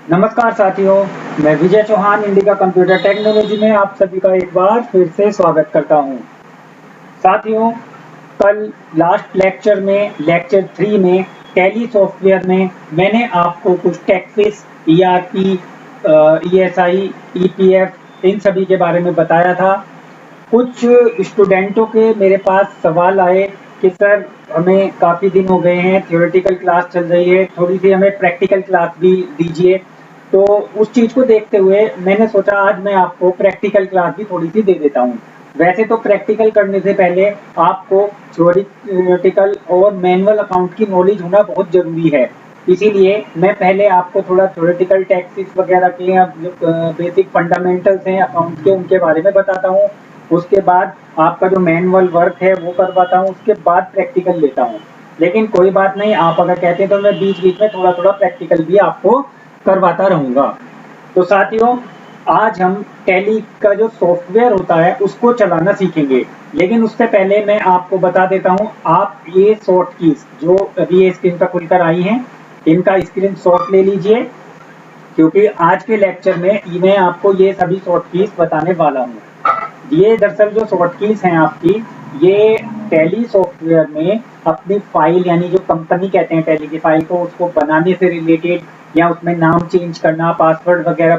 नमस्कार साथियों, मैं विजय चौहान इंडिका कंप्यूटर टेक्नोलॉजी में आप सभी का एक बार फिर से स्वागत करता हूं। साथियों, कल लास्ट लेक्चर में लेक्चर 3 में टैली सॉफ्टवेयर में मैंने आपको कुछ टैक्सेस, ईआरपी, ईएसआई, ईपीएफ इन सभी के बारे में बताया था। कुछ स्टूडेंटों के मेरे पास सवाल आए कि सर हमें काफ़ी दिन हो गए हैं, थ्योरेटिकल क्लास चल रही है, थोड़ी सी हमें प्रैक्टिकल क्लास भी दीजिए। तो उस चीज़ को देखते हुए मैंने सोचा आज मैं आपको प्रैक्टिकल क्लास भी थोड़ी सी दे देता हूँ। वैसे तो प्रैक्टिकल करने से पहले आपको थ्योरेटिकल और मैनुअल अकाउंट की नॉलेज होना बहुत ज़रूरी है। इसीलिए मैं पहले आपको थोड़ा थ्योरेटिकल टैक्सेस वगैरह के जो बेसिक फंडामेंटल्स हैं अकाउंट के उनके बारे में बताता हूँ। उसके बाद आपका जो मैनुअल वर्क है वो करवाता हूँ, उसके बाद प्रैक्टिकल लेता हूँ। लेकिन कोई बात नहीं, आप अगर कहते हैं तो मैं बीच बीच में थोड़ा थोड़ा प्रैक्टिकल भी आपको करवाता रहूँगा। तो साथियों, आज हम टैली का जो सॉफ्टवेयर होता है उसको चलाना सीखेंगे। लेकिन उससे पहले मैं आपको बता देता हूँ, आप ये शॉर्ट कीज जो अभी ये स्क्रीन पर खुलकर आई हैं इनका स्क्रीनशॉट ले लीजिए, क्योंकि आज के लेक्चर में मैं आपको ये सभी शॉर्ट कीज बताने वाला हूँ। ये दरअसल जो शॉर्ट कीज हैं आपकी, ये टैली सॉफ्टवेयर में अपनी फाइल यानी जो कंपनी कहते हैं टैली की फाइल को, उसको बनाने से रिलेटेड या उसमें नाम चेंज करना, पासवर्ड वगैरह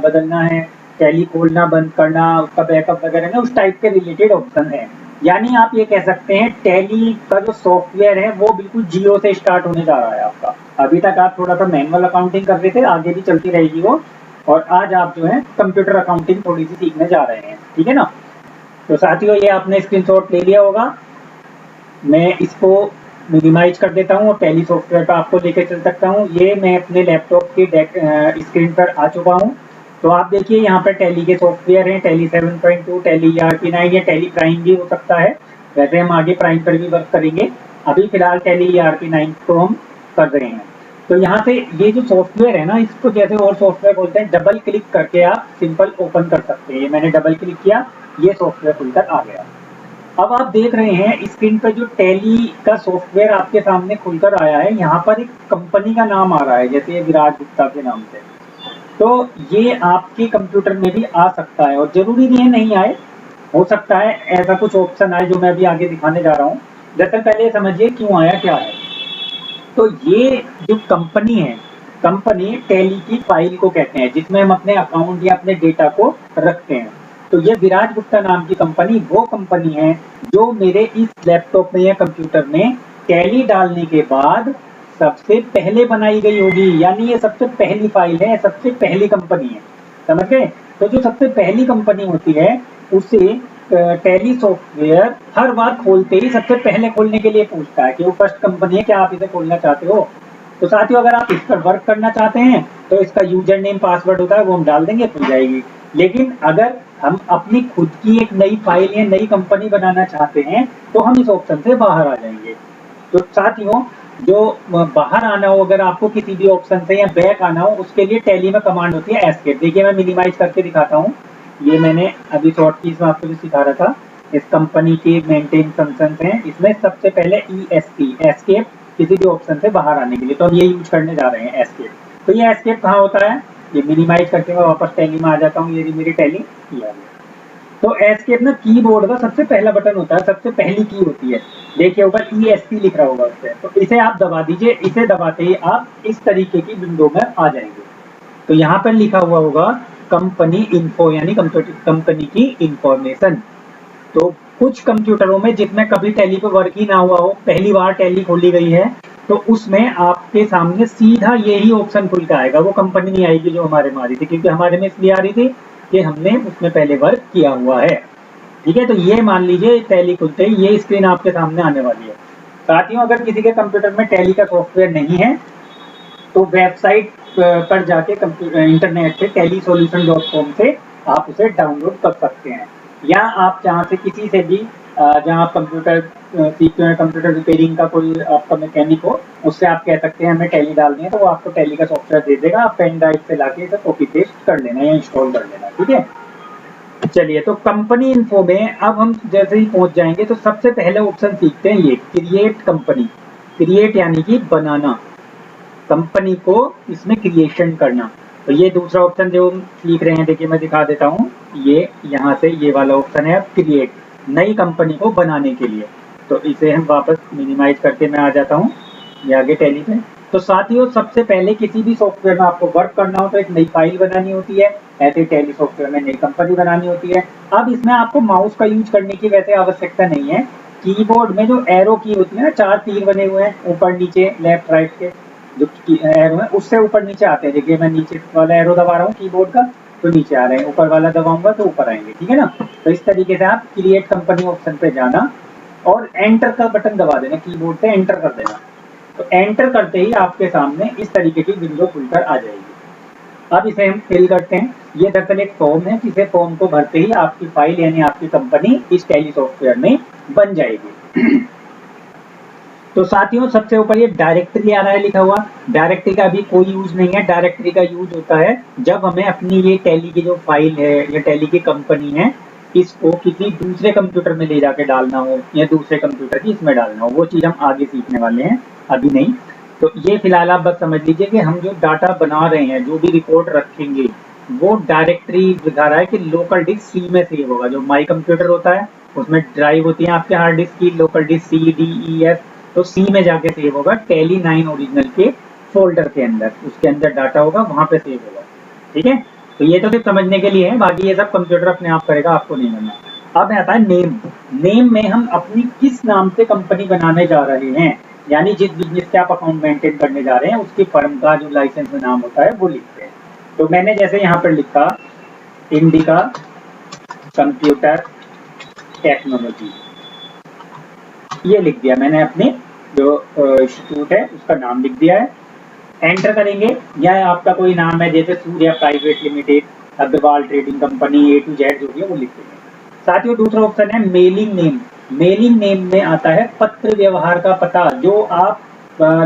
बदलना है, टैली खोलना बंद करना, उसका बैकअप वगैरह ना, उस टाइप के रिलेटेड ऑप्शन है। यानी आप ये कह सकते हैं टैली का जो सॉफ्टवेयर है वो बिल्कुल जीरो से स्टार्ट होने जा रहा है आपका। अभी तक आप थोड़ा सा मैनुअल अकाउंटिंग कर रहे थे, आगे भी चलती रहेगी वो, और आज आप जो है कंप्यूटर अकाउंटिंग थोड़ी सी सीखने जा रहे हैं, ठीक है ना। तो साथियों, ये आपने स्क्रीनशॉट ले लिया होगा। मैं इसको मिनिमाइज कर देता हूँ और टैली सॉफ्टवेयर पर आपको लेकर चल सकता हूँ। ये मैं अपने लैपटॉप के स्क्रीन पर आ चुका हूँ। तो आप देखिए यहाँ पर टैली के सॉफ्टवेयर हैं, टैली 7.2, टैली ईआरपी 9 या टैली प्राइम भी हो सकता है। वैसे हम आगे प्राइम पर भी वर्क करेंगे, अभी फिलहाल टैली ईआरपी 9 को हम कर रहे हैं। तो यहाँ से ये जो सॉफ्टवेयर है ना, इसको जैसे और सॉफ्टवेयर बोलते हैं, डबल क्लिक करके आप सिंपल ओपन कर सकते हैं। मैंने डबल क्लिक किया, ये सॉफ्टवेयर खुलकर आ गया। अब आप देख रहे हैं स्क्रीन पर जो टैली का सॉफ्टवेयर आपके सामने खुलकर आया है, यहाँ पर एक कंपनी का नाम आ रहा है, जैसे विराज गुप्ता के नाम से। तो ये आपके कंप्यूटर में भी आ सकता है और जरूरी नहीं है नहीं आए, हो सकता है ऐसा कुछ ऑप्शन आए जो मैं अभी आगे दिखाने जा रहा हूँ। दरअसल पहले समझिए क्यों आया, क्या है। तो ये जो कंपनी है, कंपनी टैली की फाइल को कहते हैं जिसमें हम अपने अकाउंट या अपने डेटा को रखते हैं। तो ये विराज गुप्ता नाम की कंपनी वो कंपनी है जो मेरे इस लैपटॉप में या कंप्यूटर में टैली डालने के बाद सबसे पहले बनाई गई होगी। यानी ये सबसे पहली फाइल है, सबसे पहली कंपनी है, समझ गए। तो जो सबसे पहली कंपनी होती है उसे टैली सॉफ्टवेयर हर बार खोलते ही सबसे पहले खोलने के लिए पूछता है कि वो फर्स्ट कंपनी है, क्या आप इसे खोलना चाहते हो। तो साथियों, अगर आप इस पर वर्क करना चाहते हैं तो इसका यूजर नेम पासवर्ड होता है वो हम डाल देंगे, खुल जाएगी। लेकिन अगर हम अपनी खुद की एक नई फाइल या नई कंपनी बनाना चाहते हैं तो हम इस ऑप्शन से बाहर आ जाएंगे। तो साथियों, जो बाहर आना हो अगर आपको किसी भी ऑप्शन से या बैक आना हो, उसके लिए टैली में कमांड होती है एस्केप। देखिए मैं मिनिमाइज करके दिखाता हूँ। ये मैंने अभी शॉर्ट कीज में आपको भी सिखा रहा था। इस कंपनी के मेंटेन फंक्शन हैं, इसमें सबसे पहले ESC एस्केप, किसी भी ऑप्शन से बाहर आने के लिए। तो हम ये यूज करने जा रहे हैं एस्केप। तो ये एस्केप कहाँ होता है, ये मिनिमाइज करके मैं वापस टैली में आ जाता हूँ। ये मेरी टैली की आ गई। तो एस्केप ना कीबोर्ड का सबसे पहला बटन होता है, सबसे पहली की होती है। देखिए ऊपर ESC लिख रहा होगा उस पर, तो इसे आप दबा दीजिए। इसे दबाते ही आप इस तरीके की विंडो में आ जाएंगे। तो यहाँ पर लिखा हुआ होगा कंपनी इन्फो, यानी कंपनी की इंफॉर्मेशन। तो कुछ कंप्यूटरों में जिसमें कभी टैली पे वर्क ही ना हुआ हो, पहली बार टैली खोली गई है, तो उसमें आपके सामने सीधा यही ऑप्शन खुल के आएगा, वो कंपनी नहीं आएगी जो हमारे में आ रही थी, क्योंकि हमारे में इसलिए आ रही थी कि हमने उसमें पहले वर्क किया हुआ है, ठीक है। तो ये मान लीजिए टैली खुलते ही ये स्क्रीन आपके सामने आने वाली है। साथियों, अगर किसी के कंप्यूटर में टैली का सॉफ्टवेयर नहीं है तो वेबसाइट पर जाके इंटरनेट से tellysolution.com से आप उसे डाउनलोड कर सकते हैं। या आप जहाँ से किसी से भी जहाँ आप कंप्यूटर सीखते हैं, कंप्यूटर रिपेयरिंग का कोई आपका मैकेनिक हो, उससे आप कह सकते हैं हमें टैली डालनी है, तो वो आपको टैली का सॉफ्टवेयर दे देगा। आप पेन ड्राइव से लाके इसे कॉपी पेस्ट कर लेना या इंस्टॉल कर लेना, ठीक है। चलिए, तो कंपनी इन्फो में अब हम जैसे ही पहुंच जाएंगे तो सबसे पहले ऑप्शन सीखते हैं ये क्रिएट कंपनी। क्रिएट यानी कि बनाना। कंपनी को इसमें क्रिएशन करना। तो ये दूसरा ऑप्शन जो हम सीख रहे हैं, देखिए मैं दिखा देता हूँ, ये यहाँ से ये वाला ऑप्शन है क्रिएट, नई कंपनी को बनाने के लिए। तो इसे हम वापस मिनिमाइज करके मैं आ जाता हूँ ये आगे टैली पे। तो साथियों, सबसे पहले किसी भी सॉफ्टवेयर में आपको वर्क करना हो तो एक नई फाइल बनानी होती है, ऐसे टैली सॉफ्टवेयर में नई कंपनी बनानी होती है। अब इसमें आपको माउस का यूज करने की वैसे आवश्यकता नहीं है। कीबोर्ड में जो एरो की होती है ना, 4 तीर बने हुए हैं ऊपर नीचे लेफ्ट राइट के, जो एरो है उससे ऊपर नीचे आते हैं। देखिए मैं नीचे वाला एरो दबा रहा हूँ कीबोर्ड का तो नीचे आ रहे हैं, ऊपर वाला दबाऊंगा तो ऊपर आएंगे, ठीक है ना। तो इस तरीके से आप क्रिएट कंपनी ऑप्शन पे जाना और एंटर का बटन दबा देना, कीबोर्ड से एंटर कर देना। तो एंटर करते ही आपके सामने इस तरीके की विंडो खुलकर आ जाएगी। अब इसे हम फिल करते हैं। ये दरअसल एक फॉर्म है, जिसे फॉर्म को भरते ही आपकी फाइल यानी आपकी कंपनी इस टैली सॉफ्टवेयर में बन जाएगी। तो साथियों, सबसे ऊपर ये डायरेक्टरी आ रहा है लिखा हुआ। डायरेक्टरी का अभी कोई यूज नहीं है। डायरेक्टरी का यूज होता है जब हमें अपनी ये टैली की जो फाइल है या टैली की कंपनी है, इसको किसी दूसरे कंप्यूटर में ले जाके डालना हो या दूसरे कंप्यूटर की इसमें डालना हो। वो चीज हम आगे सीखने वाले हैं, अभी नहीं। तो ये फिलहाल आप बस समझ लीजिए कि हम जो डाटा बना रहे हैं, जो भी रिपोर्ट रखेंगे, वो डायरेक्टरी दिखा रहा है कि लोकल डिस्क सी में सेव होगा। जो माई कंप्यूटर होता है उसमें ड्राइव होती है आपके हार्ड डिस्क की, local disk C D E F, तो सी में जाके सेव होगा टैली 9 ओरिजिनल के फोल्डर के अंदर, उसके अंदर डाटा होगा, वहां पे सेव होगा, ठीक है। तो ये तो सिर्फ समझने के लिए है, बाकी ये सब कंप्यूटर अपने आप करेगा, आपको नहीं करना। अब आता है नेम। नेम में हम अपनी किस नाम से कंपनी बनाने जा रहे हैं, यानी जिस बिजनेस के आप अकाउंट मेंटेन करने जा रहे हैं उसकी फर्म का जो लाइसेंस में नाम होता है वो लिखते हैं। तो मैंने जैसे यहाँ पर लिखा इंडिका कंप्यूटर टेक्नोलॉजी, ये लिख दिया मैंने, अपने जो इंस्टीट्यूट है उसका नाम लिख दिया है। एंटर करेंगे, या आपका कोई नाम है जैसे Surya private limited, Agarwal trading company, A to Z जो भी है वो लिख देंगे। साथियों, दूसरा ऑप्शन है मेलिंग नेम। मेलिंग नेम में आता है पत्र व्यवहार का पता, जो आप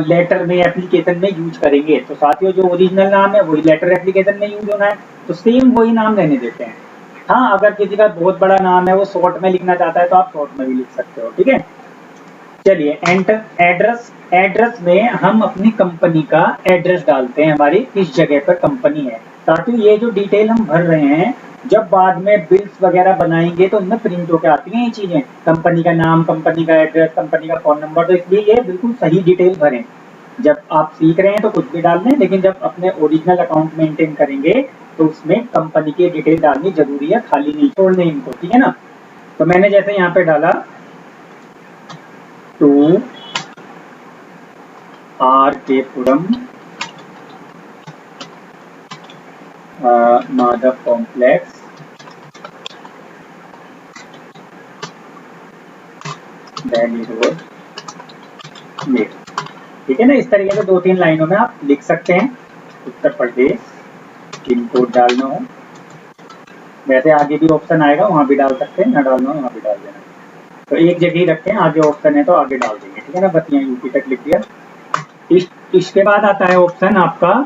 लेटर में एप्लीकेशन में यूज करेंगे। तो साथियों, जो ओरिजिनल नाम है वही लेटर एप्लीकेशन में यूज होना है, तो सेम वही नाम रहने देते हैं। हाँ, अगर किसी का बहुत बड़ा नाम है, वो शॉर्ट में लिखना चाहता है तो आप शॉर्ट में भी लिख सकते हो, ठीक है। चलिए एंटर। एड्रेस, एड्रेस में हम अपनी कंपनी का एड्रेस डालते हैं, हमारी किस जगह पर कंपनी है। साथियों, ये जो डिटेल हम भर रहे हैं, जब बाद में बिल्स वगैरह बनाएंगे तो उनमें प्रिंट होकर आती हैं ये चीजें, कंपनी का नाम, कंपनी का एड्रेस, कंपनी का फोन नंबर। तो इसलिए ये बिल्कुल सही डिटेल भरें। जब आप सीख रहे हैं तो कुछ भी डाल दें, लेकिन जब अपने ओरिजिनल अकाउंट मेंटेन करेंगे तो उसमें कंपनी की डिटेल डालनी जरूरी है, खाली नहीं छोड़ने इनको, ठीक है ना। तो मैंने जैसे यहाँ पे डाला टू आर के पुरम माधव कॉम्प्लेक्स, दिल्ली रोड में, ठीक है ना। इस तरीके से 2-3 लाइनों में आप लिख सकते हैं। उत्तर प्रदेश, पिन कोड डालना हो, वैसे आगे भी ऑप्शन आएगा, वहां भी डाल सकते हैं, ना डालना हो वहां भी डाल देना। तो एक जगह ही रखते हैं, आगे ऑप्शन है तो आगे डाल देंगे, ठीक है ना। बस यहाँ यूपी तक लिख दिया। इसके बाद आता है ऑप्शन आपका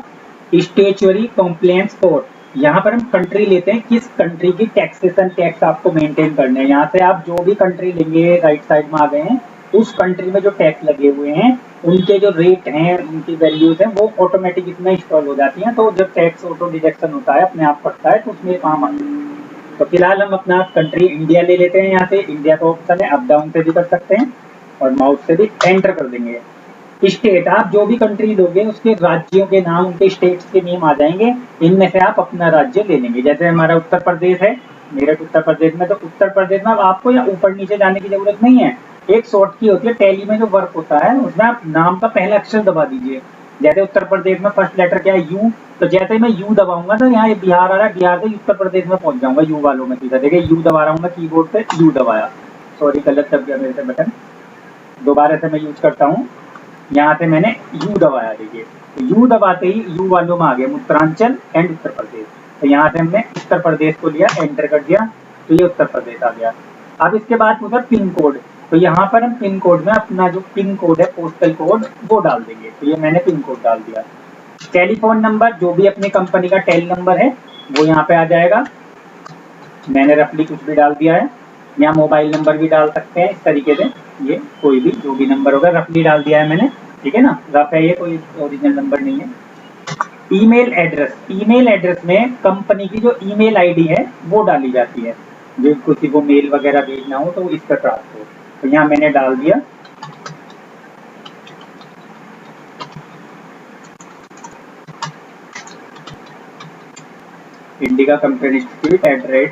स्टेचुअरी कॉम्प्लायंस कोड। यहाँ पर हम कंट्री लेते हैं, किस कंट्री की टैक्सेशन टैक्स आपको मेंटेन करने हैं। यहाँ से आप जो भी कंट्री लेंगे, राइट साइड में आ गए हैं, उस कंट्री में जो टैक्स लगे हुए हैं उनके जो रेट हैं, उनकी वैल्यूज हैं, वो ऑटोमेटिक इसमें इंस्टॉल हो जाती हैं। तो जब टैक्स ऑटो डिडक्शन होता है, अपने आप कटता है, तो उसमें काम आती है। तो फिलहाल हम अपना कंट्री इंडिया ले लेते हैं। यहाँ से इंडिया का ऑप्शन है, अप डाउन से भी कर सकते हैं और माउस से भी एंटर कर देंगे। स्टेट, आप जो भी कंट्री लोगे उसके राज्यों के नाम, उनके स्टेट्स के नेम आ जाएंगे, इनमें से आप अपना राज्य ले लेंगे। जैसे हमारा उत्तर प्रदेश है, मेरठ उत्तर प्रदेश में, तो उत्तर प्रदेश में आपको या ऊपर नीचे जाने की जरूरत नहीं है। एक शॉर्ट की होती है टैली में जो वर्क होता है, उसमें आप नाम का पहला अक्षर दबा दीजिए। जैसे उत्तर प्रदेश में फर्स्ट लेटर क्या है, यू, तो जैसे ही मैं यू दबाऊंगा तो यहाँ बिहार आ रहा है, बिहार से उत्तर प्रदेश में पहुंच जाऊंगा यू वालों में सीधा। देखिए यू दबा रहा हूँ मैं कीबोर्ड पे, यू दबाया, सॉरी गलत दब गया मेरे से बटन, दोबारा से मैं यूज करता हूँ। यहाँ से मैंने यू दबाया, देखिए तो यू दबाते ही यू वालों में आ गया उत्तरांचल एंड उत्तर प्रदेश। तो यहाँ से हमने उत्तर प्रदेश को लिया, एंटर कर दिया, तो ये उत्तर प्रदेश आ गया। अब इसके बाद पूछा पिन कोड, तो यहाँ पर हम पिन कोड में अपना जो पिन कोड है, पोस्टल कोड, वो डाल देंगे। तो ये मैंने पिन कोड डाल दिया। टेलीफोन नंबर, जो भी अपनी कंपनी का टेल नंबर है वो यहाँ पे आ जाएगा, मैंने रफली कुछ भी डाल दिया है। यहाँ मोबाइल नंबर भी डाल सकते हैं इस तरीके से, ये कोई भी जो भी नंबर होगा रफली डाल दिया है मैंने। ठीक है ना, रफ है ये, कोई ओरिजिनल नंबर नहीं है। ईमेल एड्रेस में कंपनी की जो ईमेल आईडी है वो डाली जाती है, जो किसी को मेल वगैरह भेजना हो तो इस पर प्राप्त हो। तो यहाँ मैंने डाल दिया इंडिका कंप्यूटर इंस्टीट्यूट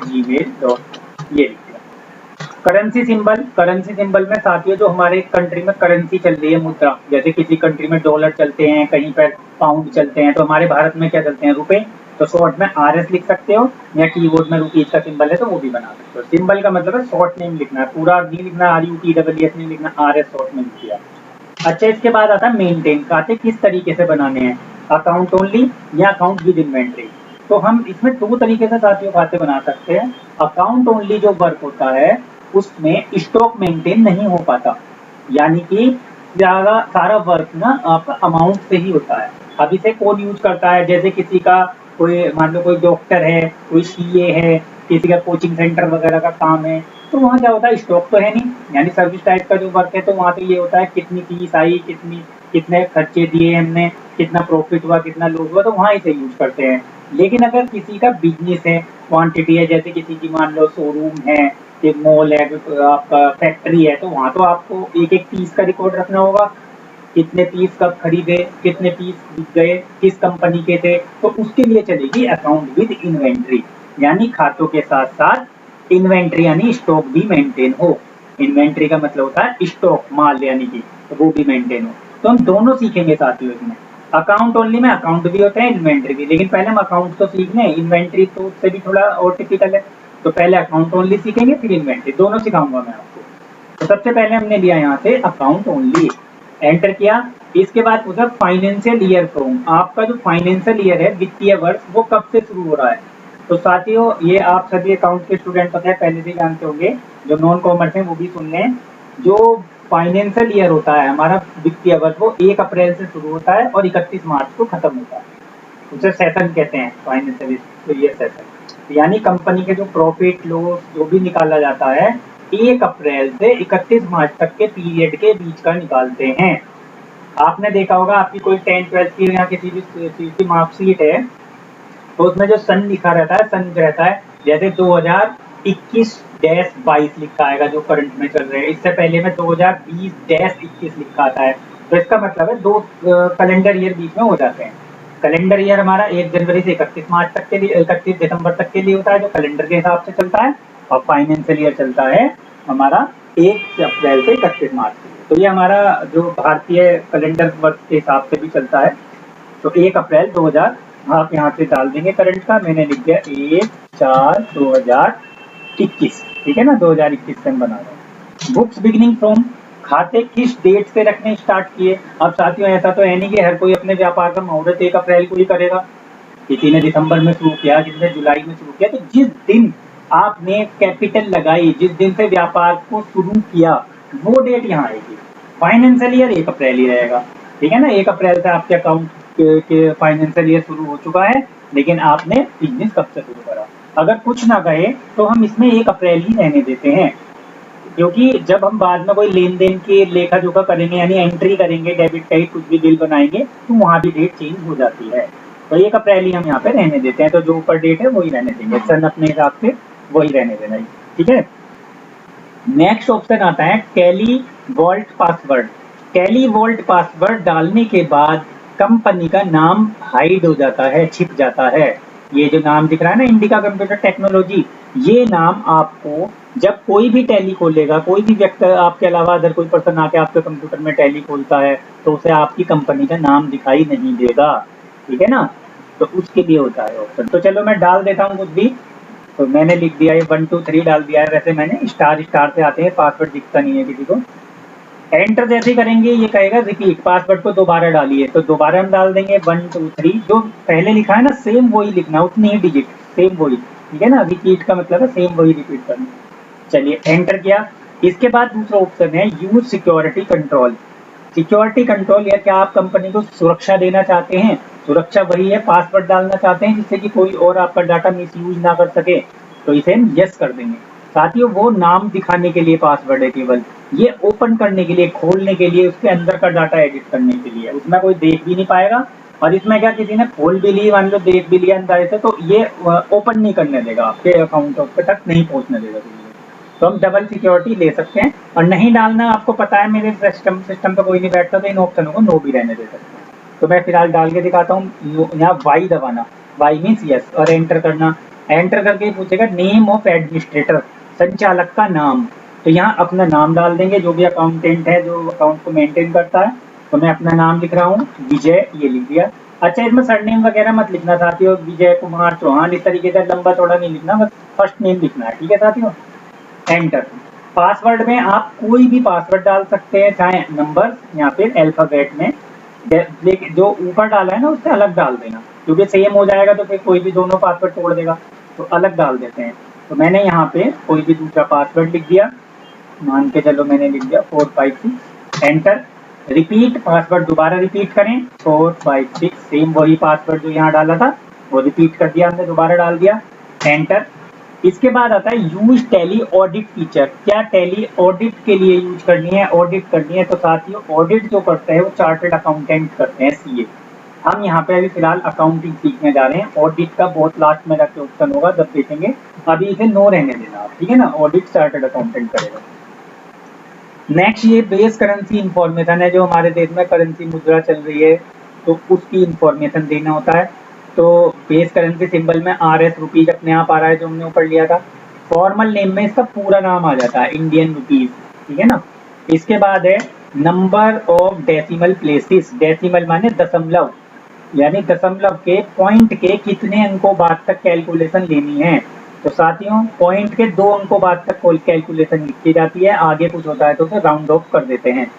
@gmail.com, ये लिख दिया। करेंसी सिंबल में साथियों जो हमारे कंट्री में करेंसी चल रही है, मुद्रा, जैसे किसी कंट्री में डॉलर चलते हैं, कहीं पर पाउंड चलते हैं, तो हमारे भारत में क्या चलते हैं, रुपए। तो शॉर्ट में RS लिख सकते हो, या कीबोर्ड में रुपीज का सिंबल है तो वो भी बना सकते हो। सिंबल का मतलब है शॉर्ट नेम लिखना है, पूरा नहीं लिखना, RUTEES नहीं लिखना, RS शॉर्ट में लिख दिया। अच्छा, इसके बाद आता है मेंटेन। खाते किस तरीके से बनाने हैं, अकाउंट ओनली या अकाउंट विद इन्वेंट्री। तो हम इसमें दो तरीके से साथियों खाते बना सकते हैं। अकाउंट ओनली जो वर्क होता है उसमें स्टॉक मेंटेन नहीं हो पाता, यानी कि ज्यादा सारा वर्क ना आपका अमाउंट से ही होता है। अब इसे कौन यूज करता है, जैसे किसी का कोई, मान लो कोई डॉक्टर है, कोई CA है, किसी का कोचिंग सेंटर वगैरह का काम है, तो वहाँ क्या होता है, स्टॉक तो है नहीं, यानी सर्विस टाइप का जो वर्क है, तो वहाँ तो ये होता है कितनी फीस आई, कितने खर्चे दिए हमने, कितना प्रॉफिट हुआ, कितना लॉस हुआ, तो वहाँ इसे यूज करते हैं। लेकिन अगर किसी का बिजनेस है, क्वांटिटी है, जैसे किसी की मान लो शोरूम है, एक मॉल है, आपका फैक्ट्री है, तो वहाँ तो आपको एक एक पीस का रिकॉर्ड रखना होगा, कितने पीस कब खरीदे, कितने पीस बिक गए, किस कंपनी के थे, तो उसके लिए चलेगी अकाउंट विद इन्वेंट्री, यानी खातों के साथ साथ इन्वेंट्री यानी स्टॉक भी मेंटेन हो। इन्वेंट्री का मतलब होता है स्टॉक, माल, यानी कि वो भी मेंटेन हो। तो हम दोनों सीखेंगे साथियों इसमें। अकाउंट ओनली में अकाउंट भी होता है, इन्वेंट्री भी, लेकिन पहले हम अकाउंट तो सीख लें, इन्वेंट्री तो उससे भी थोड़ा और टिपिकल है। तो पहले अकाउंट ओनली सीखेंगे, फिर इन्वेंट्री, दोनों सिखाऊंगा मैं आपको। तो सबसे पहले हमने लिया यहाँ से अकाउंट ओनली, एंटर किया। इसके बाद पूछा फाइनेंशियल ईयर फ्रॉम, आपका जो फाइनेंशियल ईयर है, वित्तीय वर्ष, वो कब से शुरू हो रहा है। तो साथियों ये आप सभी अकाउंट के स्टूडेंट पता है पहले से जानते होंगे, जो नॉन कॉमर्स है वो भी सुन लें। जो फाइनेंशियल ईयर होता है हमारा वित्तीय वर्ष, वो 1 अप्रैल से शुरू होता है और 31 मार्च को खत्म होता है। उसे सेशन कहते हैं, फाइनेंशियल ईयर सेशन, यानी कंपनी के जो प्रॉफिट लॉस जो भी निकाला जाता है 1 अप्रैल से 31 मार्च तक के पीरियड के बीच का निकालते हैं। आपने देखा होगा आपकी कोई 10th 12th की या किसी भी चीज की मार्कशीट है, तो उसमें जो सन लिखा रहता है, सन रहता है, जैसे 2021-22 लिखा आएगा जो करंट में चल रहे हैं, इससे पहले में 2020-21 लिखा आता है। तो इसका मतलब है 2 कैलेंडर ईयर बीच में हो जाते हैं। कैलेंडर ईयर हमारा 1 जनवरी से 31 मार्च तक के लिए, 31 दिसंबर तक के लिए होता है, जो कैलेंडर के हिसाब से चलता है, और फाइनेंशियल ईयर चलता है हमारा 1 अप्रैल से 31 मार्च के लिए। तो ये हमारा जो भारतीय कैलेंडर वर्ष के हिसाब से भी चलता है। तो 1 अप्रैल 2000 आप यहाँ से डाल देंगे करंट का, मैंने लिख दिया 1/4/2021, ठीक है ना, 2021 से हम बना रहे हैं। बुक्स बिगिनिंग फ्रॉम, खाते किस डेट से रखने स्टार्ट किए। अब साथियों ऐसा तो है नहीं कि हर कोई अपने व्यापार का मुहूर्त 1 अप्रैल को ही करेगा, किसी ने दिसंबर में शुरू किया, किसी ने जुलाई में शुरू किया। तो जिस दिन आपने कैपिटल लगाई, जिस दिन से व्यापार को शुरू किया, वो डेट यहाँ आएगी। फाइनेंशियल ईयर 1 अप्रैल ही रहेगा, ठीक है ना, 1 अप्रैल से आपके अकाउंट के फाइनेंशियल ईयर शुरू हो चुका है, लेकिन आपने बिजनेस कब से शुरू करा। अगर कुछ ना कहे तो हम इसमें 1 अप्रैल ही रहने देते हैं, क्योंकि जब हम बाद में कोई लेन देन की लेखा जोखा करेंगे, यानी एंट्री करेंगे, डेबिट क्रेडिट कुछ भी बिल बनाएंगे, तो वहाँ भी डेट चेंज हो जाती है। तो 1 अप्रैल ही हम यहाँ पे रहने देते हैं, तो जो ऊपर डेट है वही रहने देंगे, सन अपने हिसाब से वही रहने देना, ठीक है। नेक्स्ट ऑप्शन आता है Tally vault password. Tally vault password डालने के बाद कंपनी का नाम हाइड हो जाता है, छिप जाता है। ये जो नाम दिख रहा है ना, इंडिका कंप्यूटर टेक्नोलॉजी, ये नाम आपको जब कोई भी टैली खोलेगा, कोई भी व्यक्ति आपके अलावा अदर कोई पर्सन आके आपके कंप्यूटर में टैली खोलता है, तो उसे आपकी कंपनी का नाम दिखाई नहीं देगा, ठीक है ना। तो उसके लिए होता है ऑप्शन। तो चलो मैं डाल देता हूँ कुछ भी। तो मैंने लिख दिया, ये 1 2 3 डाल दिया है। वैसे मैंने स्टार स्टार से आते हैं, पासवर्ड दिखता नहीं है किसी को। एंटर जैसे ही करेंगे ये कहेगा रिपीट, पासवर्ड को दोबारा डालिए, तो दोबारा हम डाल देंगे 1 2 3, जो पहले लिखा है ना सेम वही लिखना, उतनी ही डिजिट सेम वही, ठीक है ना। रिपीट का मतलब है सेम वही रिपीट करना। चलिए एंटर किया। इसके बाद दूसरा ऑप्शन है use security control. Security control, या क्या आप कंपनी को सुरक्षा देना चाहते हैं। सुरक्षा वही है, पासवर्ड डालना चाहते हैं जिससे कि कोई और आपका डाटा मिसयूज ना कर सके, तो इसे हम यस कर देंगे। साथियों वो नाम दिखाने के लिए पासवर्ड है केवल, ये ओपन करने के लिए, खोलने के लिए, उसके अंदर का डाटा एडिट करने के लिए, उसमें कोई देख भी नहीं पाएगा। और इसमें क्या, किसी ने खोल भी ली, मान लो देख भी लिया अंदर से, तो ये ओपन नहीं करने देगा, आपके अकाउंट पे तक नहीं पहुंचने देगा। तो हम डबल सिक्योरिटी ले सकते हैं। और नहीं डालना, आपको पता है मेरे सिस्टम पे कोई नहीं बैठता, तो इन ऑप्शनों को नो भी रहने दे सकते हैं। तो मैं फिलहाल डाल के दिखाता हूँ। यहाँ वाई दबाना, वाई मीन्स यस, और एंटर करना। एंटर करके पूछेगा नेम ऑफ एडमिनिस्ट्रेटर, संचालक का नाम। तो यहाँ अपना नाम डाल देंगे, जो भी अकाउंटेंट है जो अकाउंट को मेंटेन करता है। तो मैं अपना नाम लिख रहा हूँ विजय, ये लिख दिया। अच्छा, इसमें सरनेम वगैरह मत लिखना साथियों, विजय कुमार चौहान इस तरीके से लंबा चौड़ा नहीं लिखना, बस फर्स्ट नेम लिखना है, ठीक है साथियों। एंटर। पासवर्ड में आप कोई भी पासवर्ड डाल सकते हैं, चाहे नंबर या फिर अल्फाबेट में, लेकिन जो ऊपर डाला है ना उससे अलग डाल देना, क्योंकि सेम हो जाएगा तो फिर कोई भी दोनों पासवर्ड तोड़ देगा, तो अलग डाल देते हैं। तो मैंने यहाँ पे कोई भी दूसरा पासवर्ड लिख दिया, मान के चलो मैंने लिख दिया 456। एंटर। रिपीट पासवर्ड, दोबारा रिपीट करें 456, सेम वही पासवर्ड जो यहाँ डाला था वो रिपीट कर दिया हमने, दोबारा डाल दिया। एंटर। इसके बाद आता है यूज टैली ऑडिट फीचर। क्या टैली ऑडिट के लिए यूज करनी है, ऑडिट करनी है? तो साथियों ऑडिट जो करते हैं वो चार्टर्ड अकाउंटेंट करते हैं, सीए। हम यहाँ पे अभी फिलहाल अकाउंटिंग सीखने जा रहे हैं। ऑडिट का बहुत लास्ट में जाके ऑप्शन होगा, जब देखेंगे। अभी इसे नो रहने देना आप, ठीक है ना। ऑडिट चार्टर्ड अकाउंटेंट करेगा। नेक्स्ट ये बेस करेंसी इंफॉर्मेशन है, जो हमारे देश में करेंसी मुद्रा चल रही है तो उसकी इंफॉर्मेशन देना होता है। तो बेस करेंसी सिंबल में आरएस, रुपीज अपने आप आ रहा है जो हमने ऊपर लिया था। फॉर्मल नेम में इसका पूरा नाम आ जाता है, इंडियन रुपीज, ठीक है ना। इसके बाद है number of decimal places. Decimal माने दशमलव, यानी दशमलव के पॉइंट के कितने अंकों बाद तक कैलकुलेशन लेनी है। तो साथियों पॉइंट के 2 अंकों बाद तक कैलकुलेशन लिखी जाती है, आगे कुछ होता है तो उसे राउंड ऑफ कर देते हैं।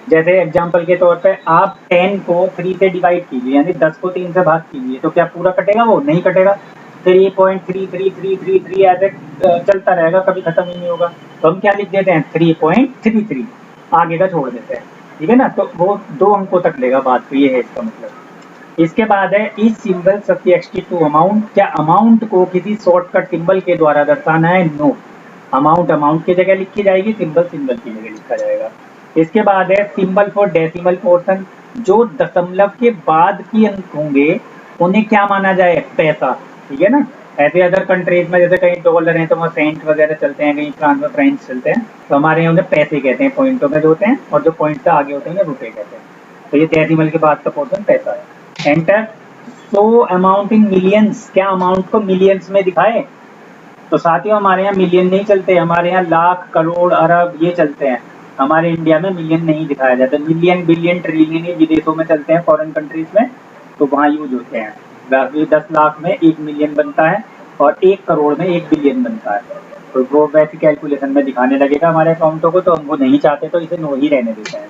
जैसे एग्जांपल के तौर पे आप 10 को 3 से डिवाइड कीजिए, यानी 10 को 3 से भाग कीजिए, तो क्या पूरा कटेगा? वो नहीं कटेगा। 3.3333 ऐसे चलता रहेगा, कभी खत्म ही नहीं होगा। तो हम क्या लिख देते हैं 3.33, आगे का छोड़ देते हैं, ठीक है ना। तो वो 2 अंकों तक लेगा बात, तो ये है इसका मतलब। इसके बाद है इस सिंबल सब्जेक्टिव टू अमाउंट। क्या अमाउंट को किसी शॉर्टकट सिंबल के द्वारा दर्शाना है? नो। अमाउंट अमाउंट की जगह लिखी जाएगी, सिंबल सिंबल की जगह लिखा जाएगा। इसके बाद है सिंबल फॉर डेसिमल पोर्शन। जो दशमलव के बाद की अंक होंगे उन्हें क्या माना जाए? पैसा, ठीक है ना। ऐसे अदर कंट्रीज में जैसे कहीं डॉलर हैं तो वहाँ सेंट वगैरह चलते हैं, कहीं फ्रांस में फ्रेंच चलते हैं, तो हमारे यहाँ उन्हें पैसे कहते हैं, पॉइंटों में जो होते हैं, और जो पॉइंट से आगे होते हैं रुपए कहते हैं। तो ये डेसिमल के बाद का पोर्शन पैसा है। Enter. So amount in millions. क्या अमाउंट को मिलियंस में दिखाए? तो साथियों हमारे यहाँ मिलियन नहीं चलते, हमारे यहाँ लाख, करोड़, अरब ये चलते हैं। हमारे इंडिया में मिलियन नहीं दिखाया जाता। मिलियन, बिलियन, ट्रिलियन ये विदेशों में चलते हैं, फॉरेन कंट्रीज में, तो वहाँ यूज होते हैं। 10 लाख में 1 मिलियन बनता है और 1 करोड़ में 1 बिलियन बनता है। तो वो वैसी कैलकुलेशन में दिखाने लगेगा हमारे अकाउंटों को, तो हम वो नहीं चाहते, तो इसे नो ही रहने देते हैं।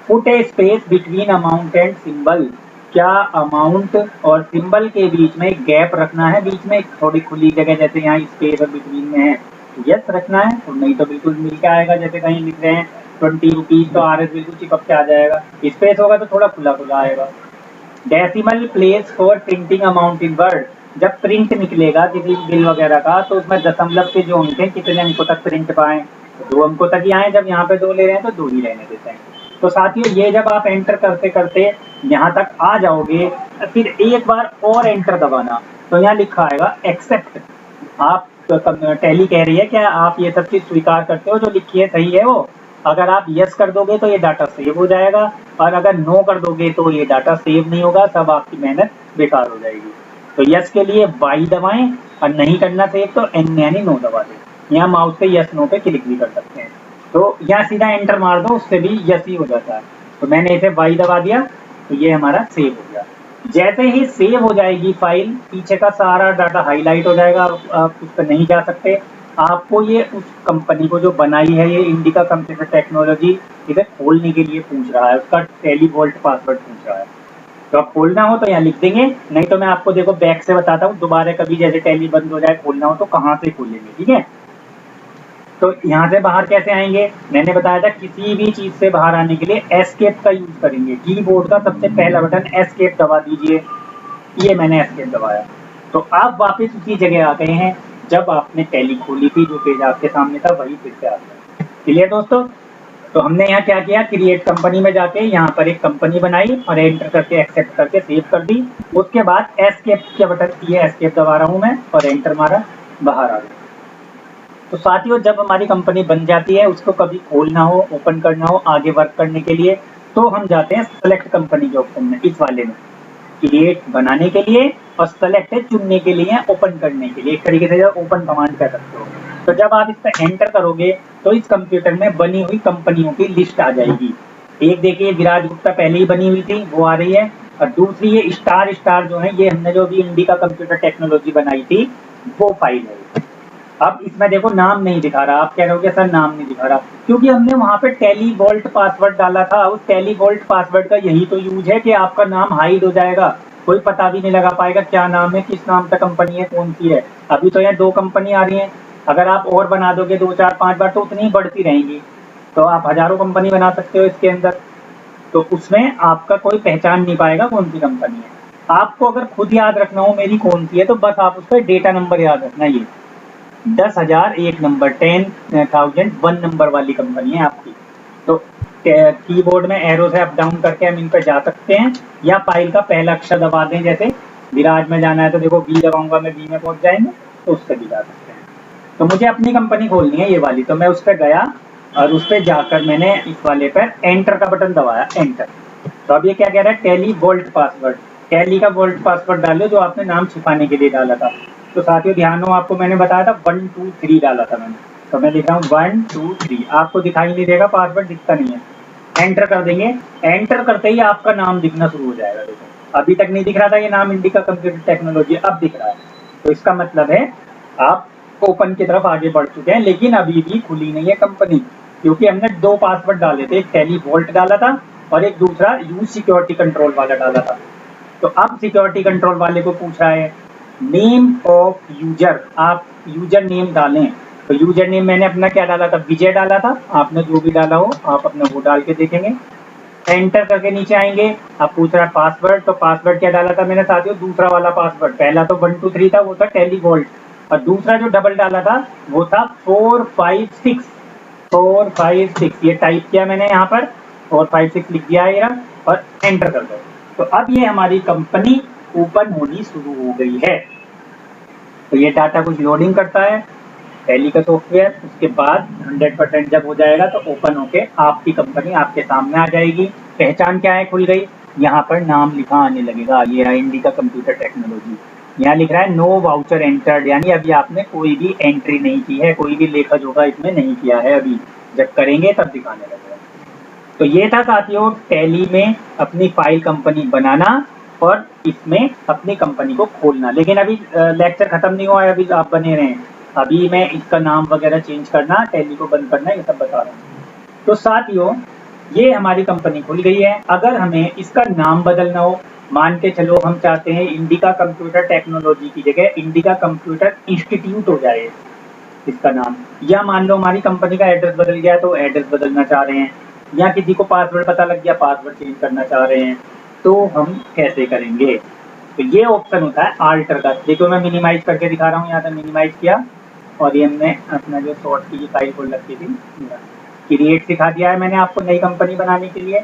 Put A space between amount and symbol. क्या अमाउंट और सिंबल के बीच में एक गैप रखना है, बीच में एक थोड़ी खुली जगह, जैसे यहाँ स्पेस और बिटवीन में है, यस रखना है, और नहीं तो बिल्कुल मिल के आएगा। जैसे कहीं लिख रहे हैं 20 रुपीज, तो आर एस बिल्कुल चिपक के आ जाएगा। स्पेस होगा तो थोड़ा खुला खुला आएगा। Decimal place for printing amount in word. जब प्रिंट निकलेगा किसी बिल वगैरह का, तो उसमें दशमलव के जो अंक हैं कितने अंकों तक प्रिंट पाए? 2 अंकों तक ही आए। जब यहाँ पे 2 ले रहे हैं तो 2 ही रहने देते हैं। तो साथियों ये जब आप एंटर करते करते यहाँ तक आ जाओगे, फिर एक बार और एंटर दबाना, तो यहाँ लिखा आएगा एक्सेप्ट। आप टैली कह रही है क्या आप ये सब चीज स्वीकार करते हो, जो लिखी है सही है वो? अगर आप यस कर दोगे तो ये डाटा सेव हो जाएगा, और अगर नो कर दोगे तो ये डाटा सेव नहीं होगा, सब आपकी मेहनत बेकार हो जाएगी। तो यस के लिए वाई दबाएं, और नहीं करना सेव तो एन यानी नो दबा दें। यहाँ माउस से यस नो पे क्लिक भी कर सकते हैं। तो यहाँ सीधा एंटर मार दो, उससे भी यस ही हो जाता है। तो मैंने इसे वाई दबा दिया, तो ये हमारा सेव हो गया। जैसे ही सेव हो जाएगी फाइल, पीछे का सारा डाटा हाईलाइट हो जाएगा, आप उस पर नहीं जा सकते। आपको ये उस कंपनी को जो बनाई है, ये इंडिका कंप्यूटर टेक्नोलॉजी, इसे खोलने के लिए पूछ रहा है, उसका टेली वोल्ट पासवर्ड पूछ रहा है। तो आप खोलना हो तो यहाँ लिख देंगे, नहीं तो मैं आपको देखो बैक से बताता हूँ, दोबारा कभी जैसे टैली बंद हो जाए खोलना हो तो कहाँ से खोलेंगे, ठीक है। तो यहाँ से बाहर कैसे आएंगे? मैंने बताया था किसी भी चीज से बाहर आने के लिए एस्केप का यूज करेंगे। कीबोर्ड का सबसे पहला बटन एस्केप दबा दीजिए। ये मैंने एस्केप दबाया, तो आप वापस उसी जगह आ गए हैं जब आपने टैली खोली थी। जो पेज आपके सामने था वही फिर से आ गया। क्लियर दोस्तों? तो हमने यहाँ क्या किया, क्रिएट कंपनी में जाके यहाँ पर एक कंपनी बनाई और एंटर करके एक्सेप्ट करके सेव कर दी। उसके बाद एस्केप का बटन, ये एस्केप दबा रहा हूँ मैं और एंटर मारा, बाहर आ गया। तो साथियों जब हमारी कंपनी बन जाती है, उसको कभी खोलना हो, ओपन करना हो आगे वर्क करने के लिए, तो हम जाते हैं सेलेक्ट कंपनी के ऑप्शन में, इस वाले में क्रिएट बनाने के लिए और सेलेक्ट है चुनने के लिए, ओपन करने के लिए, एक तरीके से ओपन कमांड कह सकते हो। तो जब आप इस पर एंटर करोगे तो इस कंप्यूटर में बनी हुई कंपनियों की लिस्ट आ जाएगी। एक देखिए विराज गुप्ता पहले ही बनी हुई थी, वो आ रही है, और दूसरी ये स्टार स्टार जो है, ये हमने जो भी इंडिका कंप्यूटर टेक्नोलॉजी बनाई थी वो फाइल है। अब इसमें देखो नाम नहीं दिखा रहा, आप कह रहे हो सर नाम नहीं दिखा रहा, क्योंकि हमने वहां पे टेली वोल्ट पासवर्ड डाला था। उस टेली वोल्ट पासवर्ड का यही तो यूज है कि आपका नाम हाइड हो जाएगा, कोई पता भी नहीं लगा पाएगा क्या नाम है, किस नाम से कंपनी है, कौन सी है। अभी तो यहाँ 2 कंपनी आ रही है, अगर आप और बना दोगे 2 4 5 बार तो उतनी ही बढ़ती रहेंगी, तो आप हजारों कंपनी बना सकते हो इसके अंदर। तो उसमें आपका कोई पहचान नहीं पाएगा कौन सी कंपनी है। आपको अगर खुद याद रखना हो मेरी कौन सी है, तो बस आप उसका डेटा नंबर याद रखना, ये 10,001 नंबर, 10,001 नंबर वाली कंपनी है आपकी। तो कीबोर्ड में एरो से अप डाउन करके हम इन पर जा सकते हैं, या फाइल का पहला अक्षर दबा दें, जैसे विराज में जाना है तो देखो बी दबाऊंगा मैं, बी में पहुंच जाएंगे, तो उससे भी जा सकते हैं। तो मुझे अपनी कंपनी खोलनी है ये वाली, तो मैं उस पर गया और उस पर जाकर मैंने इस वाले पर एंटर का बटन दबाया, एंटर। तो अब ये क्या कह रहा है, टेली वोल्ट पासवर्ड, टेली का वोल्ट पासवर्ड डालो जो आपने नाम छिपाने के लिए डाला था। तो साथियों ध्यान हो, आपको मैंने बताया था 1 2 3 डाला था मैंने, तो मैं लिख रहा हूँ 1 2 3। आपको दिखाई नहीं देगा, पासवर्ड दिखता नहीं है। एंटर कर देंगे, एंटर करते ही आपका नाम दिखना शुरू हो जाएगा। देखो अभी तक नहीं दिख रहा था ये नाम इंडिका कंप्यूटर टेक्नोलॉजी, अब दिख रहा है। तो इसका मतलब है आप ओपन की तरफ आगे बढ़ चुके हैं, लेकिन अभी भी खुली नहीं है कंपनी, क्योंकि हमने 2 पासवर्ड डाले थे, एक टेली वोल्ट डाला था और एक दूसरा यूज सिक्योरिटी कंट्रोल वाला डाला था। तो अब सिक्योरिटी कंट्रोल वाले को पूछा है नेम ऑफ यूजर, आप यूजर नेम डालें। तो यूजर नेम मैंने अपना क्या डाला था, विजय डाला था, आपने जो भी डाला हो आप अपना वो डाल के देखेंगे। एंटर करके नीचे आएंगे, अब पूछ रहा है पासवर्ड, तो पासवर्ड क्या डाला था मैंने साथियों, दूसरा वाला पासवर्ड। पहला तो 1 2 3 था, वो था टेली वोल्ट, और दूसरा जो डबल डाला था वो था 456 456। ये टाइप किया मैंने यहाँ पर, 456 लिख दिया है और एंटर कर दो। तो अब ये हमारी कंपनी ओपन होनी शुरू हो गई है। तो ये डाटा कुछ लोडिंग करता है टैली का सॉफ्टवेयर, उसके बाद 100% जब हो जाएगा तो ओपन होके आपकी कंपनी आपके सामने आ जाएगी। पहचान क्या है, खुल गई, यहाँ पर नाम लिखा आने लगेगा, ये रहा इंडिका कंप्यूटर टेक्नोलॉजी। यहाँ लिख रहा है नो वाउचर एंटर्ड, यानी अभी आपने कोई भी एंट्री नहीं की है, कोई भी लेखा जोखा इसमें नहीं किया है, अभी जब करेंगे तब दिखाने लगेगा। तो ये था साथियों टैली में अपनी फाइल कंपनी बनाना और इसमें अपनी कंपनी को खोलना। लेकिन अभी लेक्चर खत्म नहीं हुआ है, अभी आप बने रहें, अभी मैं इसका नाम वगैरह चेंज करना, टैली को बंद करना, ये सब बता रहा हूँ। तो साथियों ये हमारी कंपनी खुल गई है। अगर हमें इसका नाम बदलना हो, मान के चलो हम चाहते हैं इंडिका कंप्यूटर टेक्नोलॉजी की जगह इंडिका कंप्यूटर इंस्टीट्यूट हो जाए इसका नाम, या मान लो हमारी कंपनी का एड्रेस बदल गया तो एड्रेस बदलना चाह रहे हैं, या किसी को पासवर्ड पता लग गया पासवर्ड चेंज करना चाह रहे हैं, तो हम कैसे करेंगे। तो ये ऑप्शन होता है आल्टर का। देखो मैं मिनिमाइज करके दिखा रहा हूँ, यहाँ से मिनिमाइज किया और ये हमने अपना जो शॉर्ट की फाइल खोल रखी थी, क्रिएट सिखा दिया है मैंने आपको नई कंपनी बनाने के लिए,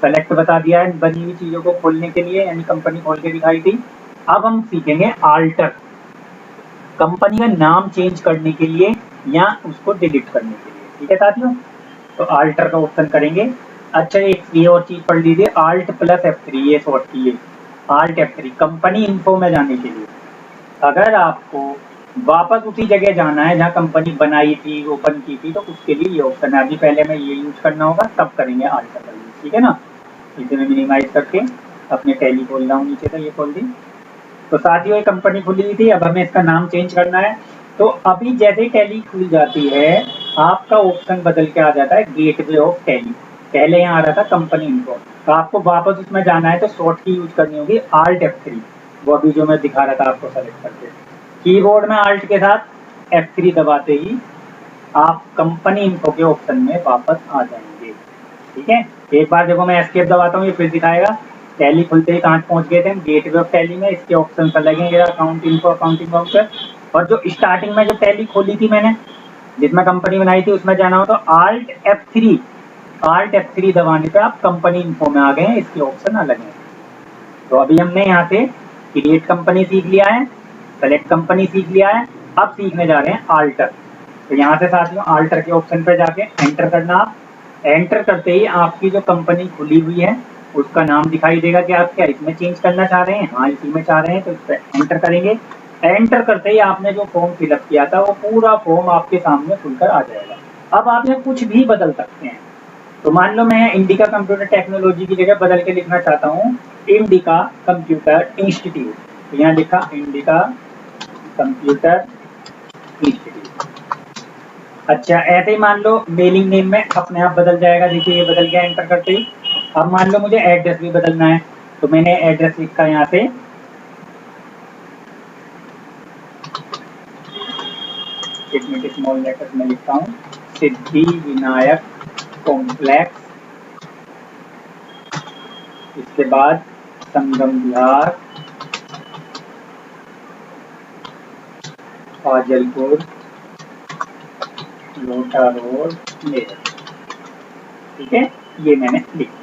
सेलेक्ट बता दिया है बनी हुई चीज़ों को खोलने के लिए, यानी कंपनी खोल के दिखाई थी। अब हम सीखेंगे आल्टर, कंपनी का नाम चेंज करने के लिए या उसको डिलीट करने के लिए। ठीक है साथियों, तो आल्टर का ऑप्शन करेंगे। अच्छा एक ये और चीज पढ़ लीजिए, आल्ट प्लस F3, ये शॉर्ट की है आल्ट F3, कंपनी इन्फो में जाने के लिए। अगर आपको वापस उसी जगह जाना है जहाँ कंपनी बनाई थी, ओपन की थी, तो उसके लिए ये ऑप्शन है। अभी पहले में ये यूज करना होगा, तब करेंगे आल्टर का यूज, ठीक है ना। इसे मैं मिनिमाइज करके अपने टैली खोल रहा हूँ, नीचे से ये खोल दी। तो साथियों ये कंपनी खुली हुई थी, अब हमें इसका नाम चेंज करना है। तो अभी जैसे ही टैली खुल जाती है आपका ऑप्शन बदल के आ जाता है गेटवे ऑफ टैली। पहले यहाँ आ रहा था कंपनी इन्फो, तो आपको वापस उसमें जाना है तो शॉर्ट की यूज करनी होगी आल्ट F3, वो अभी जो मैं दिखा रहा था आपको सेलेक्ट करके। कीबोर्ड में आल्ट के साथ F3 दबाते ही आप कंपनी इन्फो के ऑप्शन में वापस आ जाएंगे। ठीक है, एक बार देखो मैं एस्केप दबाता हूँ, ये फिर दिखाएगा। टैली खुलते ही कहाँ पहुंच गए थे हम, गेटवे ऑफ टैली में। इसके ऑप्शन पर लगेंगे अकाउंट इन्फो, अकाउंटिंग वाउचर, और जो स्टार्टिंग में जो टैली खोली थी मैंने जिसमें कंपनी बनाई थी उसमें जाना हो तो आल्ट F3 Alt F3 दबाने पे आप कंपनी इन्फो में आ गए हैं, इसके ऑप्शन अलग हैं। तो अभी हमने यहाँ से क्रिएट कंपनी सीख लिया है, सेलेक्ट कंपनी सीख लिया है, अब सीखने जा रहे हैं आल्टर। तो यहाँ से साथियों आल्टर के ऑप्शन पे जाके एंटर करना। आप एंटर करते ही आपकी जो कंपनी खुली हुई है उसका नाम दिखाई देगा कि आप क्या इसमें चेंज करना चाह रहे हैं। हाँ, इसी में चाह रहे हैं तो इस पर एंटर करेंगे। एंटर करते ही आपने जो फॉर्म फिलअप किया था वो पूरा फॉर्म आपके सामने खुलकर आ जाएगा। अब आप यहाँ कुछ भी बदल सकते हैं। तो मान लो मैं इंडिका कंप्यूटर टेक्नोलॉजी की जगह बदल के लिखना चाहता हूँ इंडिका कंप्यूटर इंस्टीट्यूट। तो यहाँ लिखा इंडिका कंप्यूटर इंस्टीट्यूट। अच्छा, ऐसे ही मान लो मेलिंग नेम में अपने आप बदल जाएगा। देखिए ये बदल गया एंटर करते ही। अब मान लो मुझे एड्रेस भी बदलना है, तो मैंने एड्रेस लिखा यहाँ से स्मॉल लेटर्स में लिखता हूँ सिद्धि विनायक कॉम्प्लेक्स, इसके बाद संगम विहार, फाजलपुर, लोटा रोड, मेरठ। ठीक है, ये मैंने लिख दिया।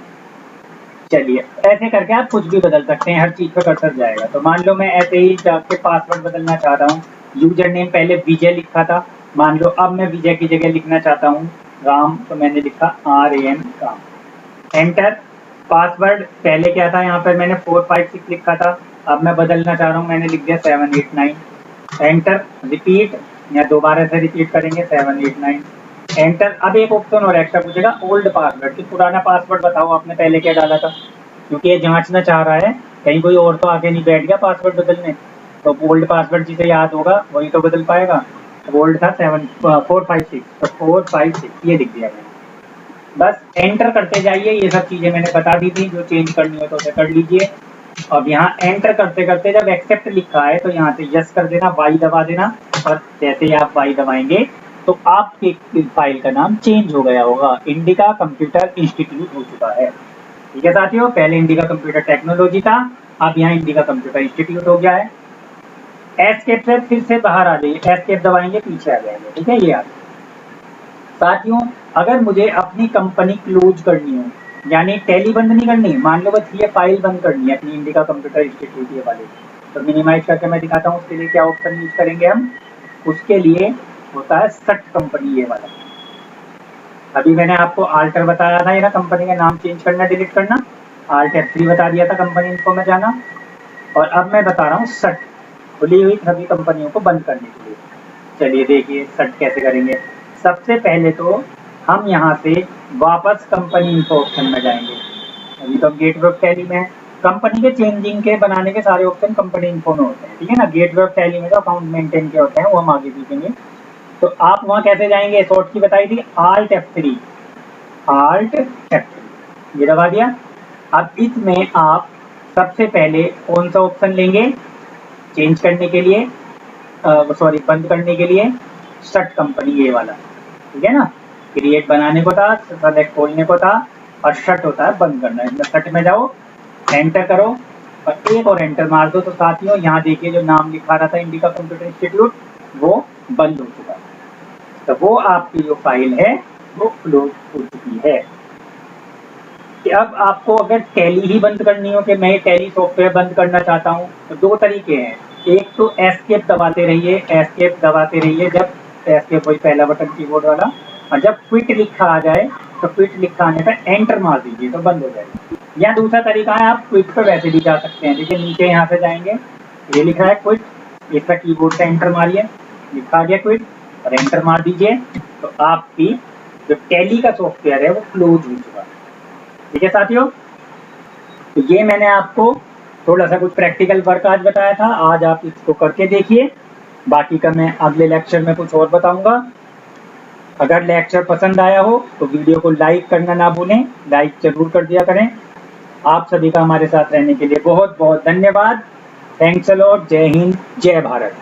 चलिए ऐसे करके आप कुछ भी बदल सकते हैं, हर चीज पर कर्सर जाएगा। तो मान लो मैं ऐसे ही जाके पासवर्ड बदलना चाह रहा हूँ। यूजर नेम पहले विजय लिखा था, मान लो अब मैं विजय की जगह लिखना चाहता हूँ राम, तो मैंने लिखा RAM राम। एंटर। पासवर्ड पहले क्या था, यहाँ पर मैंने 456 लिखा था, अब मैं बदलना चाह रहा हूँ, मैंने लिख दिया 789। एंटर। रिपीट, या दोबारा से रिपीट करेंगे 789। एंटर। अब एक ऑप्शन और एक्स्ट्रा पूछेगा ओल्ड पासवर्ड, कि पुराना पासवर्ड बताओ आपने पहले क्या डाला था, क्योंकि ये जांचना चाह रहा है कहीं कोई और तो आगे नहीं बैठ गया पासवर्ड बदलने। तो ओल्ड पासवर्ड जिसे याद होगा वही तो बदल पाएगा। ओल्ड था 456, तो 456 ये लिख दिया मैंने। बस एंटर करते जाइए। ये सब चीजें मैंने बता दी थी, जो चेंज करनी हो तो उसे कर लीजिए। अब यहाँ एंटर करते करते जब एक्सेप्ट लिखा है तो यहाँ से यस कर देना, वाई दबा देना, और जैसे ही आप वाई दबाएंगे तो आपके फाइल का नाम चेंज हो गया होगा, इंडिका कंप्यूटर इंस्टीट्यूट हो चुका है। ठीक है साथियों, पहले इंडिका कंप्यूटर टेक्नोलॉजी था, अब यहाँ इंडिका कंप्यूटर इंस्टीट्यूट हो गया है। एस्केप से फिर से बाहर आ जाइए, एस्केप दबाएंगे पीछे आ जाएंगे। ठीक है, ये आ साथियों, अगर मुझे अपनी कंपनी क्लोज करनी हो, यानी टैली बंद नहीं करनी, मान लो बस ये फाइल बंद करनी है अपनी इंडिका कंप्यूटर इंस्टीट्यूट ये वाले, तो मिनिमाइज करके मैं दिखाता हूँ उसके लिए क्या ऑप्शन यूज करेंगे हम। उसके लिए होता है सट कंपनी ये वाला। अभी मैंने आपको आल्टर बताया था ये ना, कंपनी का नाम चेंज करना डिलीट करना, Alt F3 बता दिया था कंपनी इन्फो में जाना, और अब मैं बता रहा हूँ सट, खुली हुई सभी कंपनियों को बंद करने के लिए। चलिए देखिए सट कैसे करेंगे। सबसे पहले तो हम यहाँ से वापस कंपनी इन्फो ऑप्शन में जाएंगे। अभी तो गेटवे ऑफ टैली में है, कंपनी के चेंजिंग के बनाने के सारे ऑप्शन कंपनी इन्फो में होते हैं। ठीक है ना, गेटवे ऑफ टैली में जो अकाउंट मेंटेन के होते हैं वो हम आगे सीखेंगे। तो आप वहाँ कैसे जाएंगे, शॉर्ट की बताई थी Alt F3, Alt F3 ये दबा दिया। अब इसमें आप सबसे पहले कौन सा ऑप्शन लेंगे चेंज करने के लिए, सॉरी बंद करने के लिए, सट कंपनी ये वाला। ठीक है ना, क्रिएट बनाने को था, सेलेक्ट खोलने को था, और शट होता है बंद करना। इसमें शट में जाओ, एंटर करो, और एक और एंटर मार दो। तो साथियों यहाँ देखिए जो नाम लिखा रहा था इंडिका कंप्यूटर इंस्टीट्यूट वो बंद हो चुका है। तो वो आपकी जो फाइल है वो क्लोज हो चुकी है। कि अब आपको अगर टैली ही बंद करनी हो, कि मैं टैली सॉफ्टवेयर बंद करना चाहता हूँ, तो दो तरीके हैं। एक तो एस्केप दबाते रहिए, एस्केप दबाते रहिए, जब एस्केप वही पहला बटन कीबोर्ड वाला, और जब क्विट लिखा आ जाए तो क्विट लिखा आने पर एंटर मार दीजिए तो बंद हो जाएगी। या दूसरा तरीका है, आप क्विट पर वैसे भी जा सकते हैं। देखिए नीचे यहाँ से जाएंगे, ये लिखा है क्विट, इसका कीबोर्ड से एंटर मारिए, लिखा आ गया क्विट, और एंटर मार दीजिए तो आपकी जो टैली का सॉफ्टवेयर है वो क्लोज हो चुका है। ठीक है साथियों, तो ये मैंने आपको थोड़ा सा कुछ प्रैक्टिकल वर्क आज बताया था, आज आप इसको करके देखिए। बाकी का मैं अगले लेक्चर में कुछ और बताऊंगा। अगर लेक्चर पसंद आया हो तो वीडियो को लाइक करना ना भूलें, लाइक जरूर कर दिया करें। आप सभी का हमारे साथ रहने के लिए बहुत बहुत धन्यवाद। Thanks a lot. जय हिंद, जय भारत।